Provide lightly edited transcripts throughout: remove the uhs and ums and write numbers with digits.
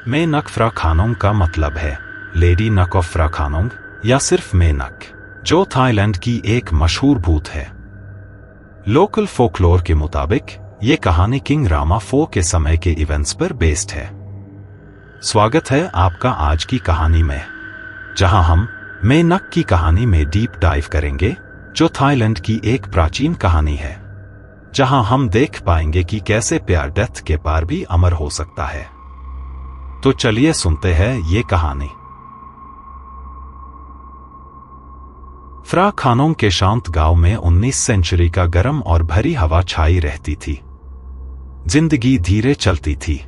मे नक फ्रा खानोंग का मतलब है लेडी नक ऑफ फ्रा खानोंग या सिर्फ मे नक, जो थाईलैंड की एक मशहूर भूत है। लोकल फोकलोर के मुताबिक ये कहानी किंग रामा 4 के समय के इवेंट्स पर बेस्ड है। स्वागत है आपका आज की कहानी में, जहां हम मे नक की कहानी में डीप डाइव करेंगे, जो थाईलैंड की एक प्राचीन कहानी है, जहां हम देख पाएंगे कि कैसे प्यार डेथ के पार भी अमर हो सकता है। तो चलिए सुनते हैं ये कहानी। फ्रा खानोंग के शांत गांव में 19 सेंचुरी का गर्म और भरी हवा छाई रहती थी। जिंदगी धीरे चलती थी।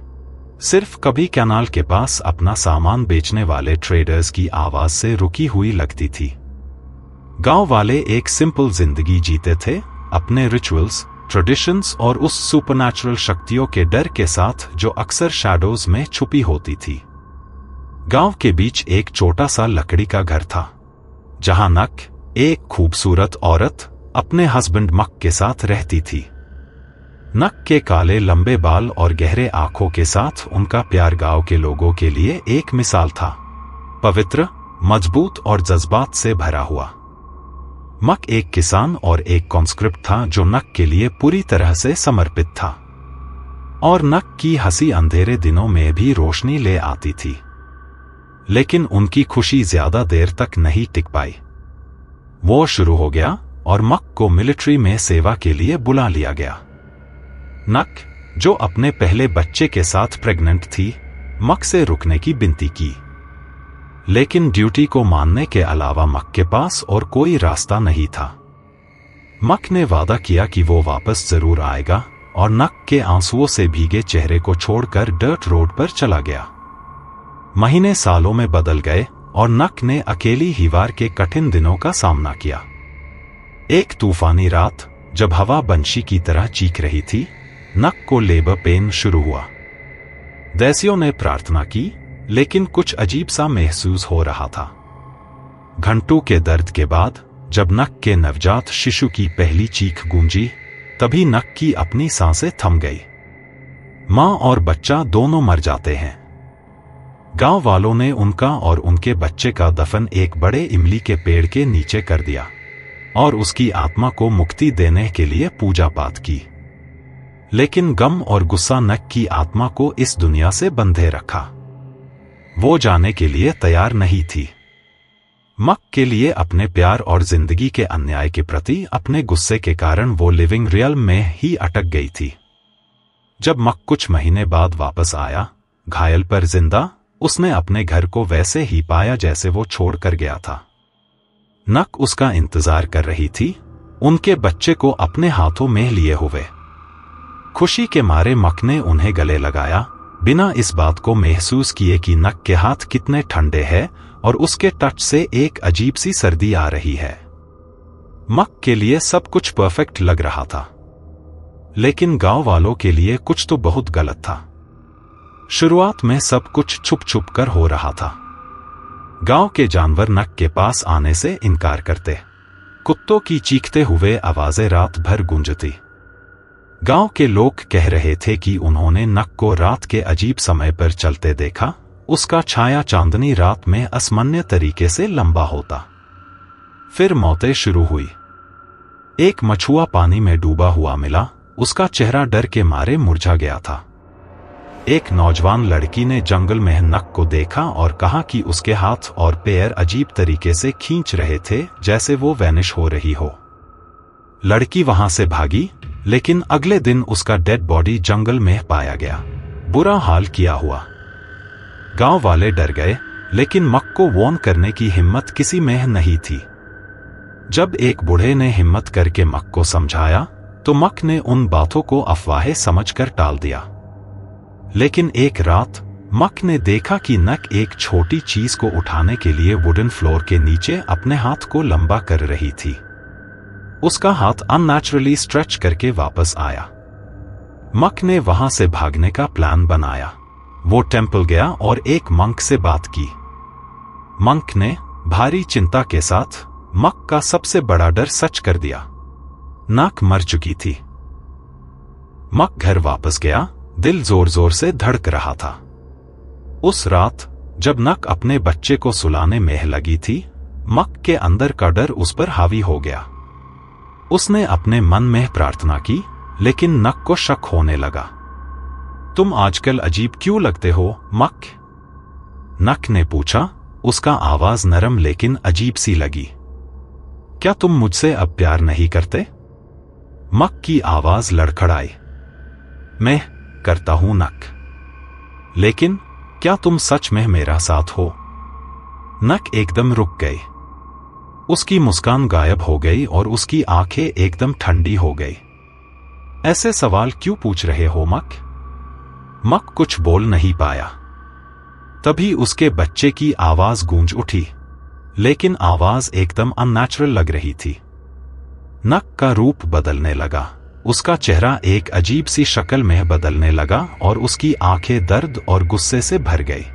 सिर्फ कभी कैनाल के पास अपना सामान बेचने वाले ट्रेडर्स की आवाज से रुकी हुई लगती थी। गांव वाले एक सिंपल जिंदगी जीते थे, अपने रिचुअल्स, ट्रेडिशंस और उस सुपरनैचुरल शक्तियों के डर के साथ जो अक्सर शैडोज में छुपी होती थी। गांव के बीच एक छोटा सा लकड़ी का घर था, जहां नक, एक खूबसूरत औरत, अपने हस्बैंड मक के साथ रहती थी। नक के काले लंबे बाल और गहरे आंखों के साथ उनका प्यार गांव के लोगों के लिए एक मिसाल था, पवित्र, मजबूत और जज्बात से भरा हुआ। मक एक किसान और एक कॉन्स्क्रिप्ट था जो नक के लिए पूरी तरह से समर्पित था, और नक की हंसी अंधेरे दिनों में भी रोशनी ले आती थी। लेकिन उनकी खुशी ज्यादा देर तक नहीं टिक पाई। वो शुरू हो गया और मक को मिलिट्री में सेवा के लिए बुला लिया गया। नक, जो अपने पहले बच्चे के साथ प्रेग्नेंट थी, मक से रुकने की विनती की, लेकिन ड्यूटी को मानने के अलावा मक के पास और कोई रास्ता नहीं था। मक ने वादा किया कि वो वापस जरूर आएगा, और नक के आंसुओं से भीगे चेहरे को छोड़कर डर्ट रोड पर चला गया। महीने सालों में बदल गए और नक ने अकेली ही वार के कठिन दिनों का सामना किया। एक तूफानी रात, जब हवा बंशी की तरह चीख रही थी, नक को लेबर पेन शुरू हुआ। देसियों ने प्रार्थना की, लेकिन कुछ अजीब सा महसूस हो रहा था। घंटों के दर्द के बाद जब नक के नवजात शिशु की पहली चीख गूंजी, तभी नक की अपनी सांसें थम गई। मां और बच्चा दोनों मर जाते हैं। गांव वालों ने उनका और उनके बच्चे का दफन एक बड़े इमली के पेड़ के नीचे कर दिया, और उसकी आत्मा को मुक्ति देने के लिए पूजा पाठ की। लेकिन गम और गुस्सा नक की आत्मा को इस दुनिया से बंधे रखा। वो जाने के लिए तैयार नहीं थी। मक के लिए अपने प्यार और जिंदगी के अन्याय के प्रति अपने गुस्से के कारण वो लिविंग रियल में ही अटक गई थी। जब मक कुछ महीने बाद वापस आया, घायल पर जिंदा, उसने अपने घर को वैसे ही पाया जैसे वो छोड़ कर गया था। नक उसका इंतजार कर रही थी, उनके बच्चे को अपने हाथों में लिए हुए। खुशी के मारे मक ने उन्हें गले लगाया, बिना इस बात को महसूस किए कि नक के हाथ कितने ठंडे हैं और उसके टच से एक अजीब सी सर्दी आ रही है। मक के लिए सब कुछ परफेक्ट लग रहा था, लेकिन गांव वालों के लिए कुछ तो बहुत गलत था। शुरुआत में सब कुछ छुप छुप कर हो रहा था। गांव के जानवर नक के पास आने से इनकार करते। कुत्तों की चीखते हुए आवाजें रात भर गूंजती। गांव के लोग कह रहे थे कि उन्होंने नक को रात के अजीब समय पर चलते देखा। उसका छाया चांदनी रात में असामान्य तरीके से लंबा होता। फिर मौतें शुरू हुई। एक मछुआ पानी में डूबा हुआ मिला, उसका चेहरा डर के मारे मुरझा गया था। एक नौजवान लड़की ने जंगल में नक को देखा और कहा कि उसके हाथ और पैर अजीब तरीके से खींच रहे थे, जैसे वो वैनिश हो रही हो। लड़की वहां से भागी, लेकिन अगले दिन उसका डेड बॉडी जंगल में पाया गया, बुरा हाल किया हुआ। गांव वाले डर गए, लेकिन मक को वार्न करने की हिम्मत किसी में नहीं थी। जब एक बूढ़े ने हिम्मत करके मक को समझाया, तो मक ने उन बातों को अफवाहें समझकर टाल दिया। लेकिन एक रात मक ने देखा कि नक एक छोटी चीज को उठाने के लिए वुडन फ्लोर के नीचे अपने हाथ को लंबा कर रही थी। उसका हाथ अननेचुरली स्ट्रेच करके वापस आया। मक ने वहां से भागने का प्लान बनाया। वो टेंपल गया और एक मंक से बात की। मंक ने भारी चिंता के साथ मक का सबसे बड़ा डर सच कर दिया। नाक मर चुकी थी। मक घर वापस गया, दिल जोर जोर से धड़क रहा था। उस रात जब नक अपने बच्चे को सुलाने में लगी थी, मक के अंदर का डर उस पर हावी हो गया। उसने अपने मन में प्रार्थना की, लेकिन नक को शक होने लगा। तुम आजकल अजीब क्यों लगते हो, मक? नक ने पूछा। उसका आवाज नरम लेकिन अजीब सी लगी। क्या तुम मुझसे अब प्यार नहीं करते? मक की आवाज लड़खड़ाई। मैं करता हूं नक, लेकिन क्या तुम सच में मेरा साथ हो? नक एकदम रुक गई। उसकी मुस्कान गायब हो गई और उसकी आंखें एकदम ठंडी हो गई। ऐसे सवाल क्यों पूछ रहे हो, मक? मक कुछ बोल नहीं पाया। तभी उसके बच्चे की आवाज गूंज उठी, लेकिन आवाज एकदम अननेचुरल लग रही थी। नक का रूप बदलने लगा। उसका चेहरा एक अजीब सी शक्ल में बदलने लगा और उसकी आंखें दर्द और गुस्से से भर गई।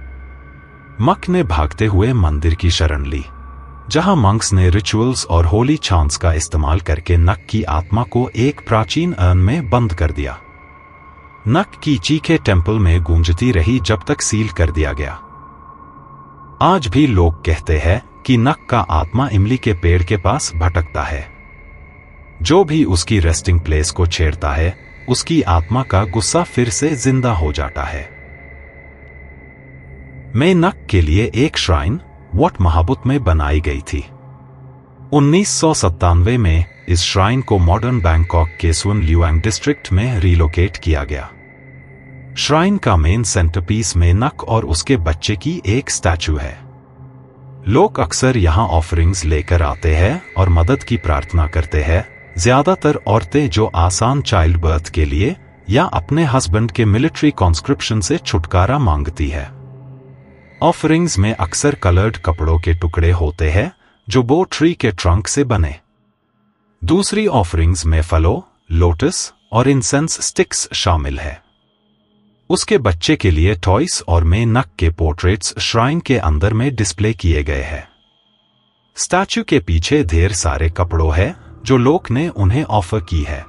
मक ने भागते हुए मंदिर की शरण ली, जहां मंक्स ने रिचुअल्स और होली चांट्स का इस्तेमाल करके नक की आत्मा को एक प्राचीन अर्न में बंद कर दिया। नक की चीखें टेंपल में गूंजती रही जब तक सील कर दिया गया। आज भी लोग कहते हैं कि नक का आत्मा इमली के पेड़ के पास भटकता है। जो भी उसकी रेस्टिंग प्लेस को छेड़ता है, उसकी आत्मा का गुस्सा फिर से जिंदा हो जाता है। मैं नक के लिए एक श्राइन वॉट महाबुत में बनाई गई थी। 1997 में इस श्राइन को मॉडर्न बैंकॉक के सुन ल्यूएंग डिस्ट्रिक्ट में रिलोकेट किया गया। श्राइन का मेन सेंटरपीस में नक और उसके बच्चे की एक स्टैचू है। लोग अक्सर यहां ऑफरिंग्स लेकर आते हैं और मदद की प्रार्थना करते हैं, ज्यादातर औरतें जो आसान चाइल्ड बर्थ के लिए या अपने हस्बैंड के मिलिट्री कॉन्स्क्रिप्शन से छुटकारा मांगती है। ऑफरिंग्स में अक्सर कलर्ड कपड़ों के टुकड़े होते हैं जो बो ट्री के ट्रंक से बने। दूसरी ऑफरिंग्स में फलों, लोटस और इंसेंस स्टिक्स शामिल है। उसके बच्चे के लिए टॉयस और में नक के पोर्ट्रेट्स श्राइन के अंदर में डिस्प्ले किए गए हैं। स्टैचू के पीछे ढेर सारे कपड़ों हैं जो लोग ने उन्हें ऑफर की है।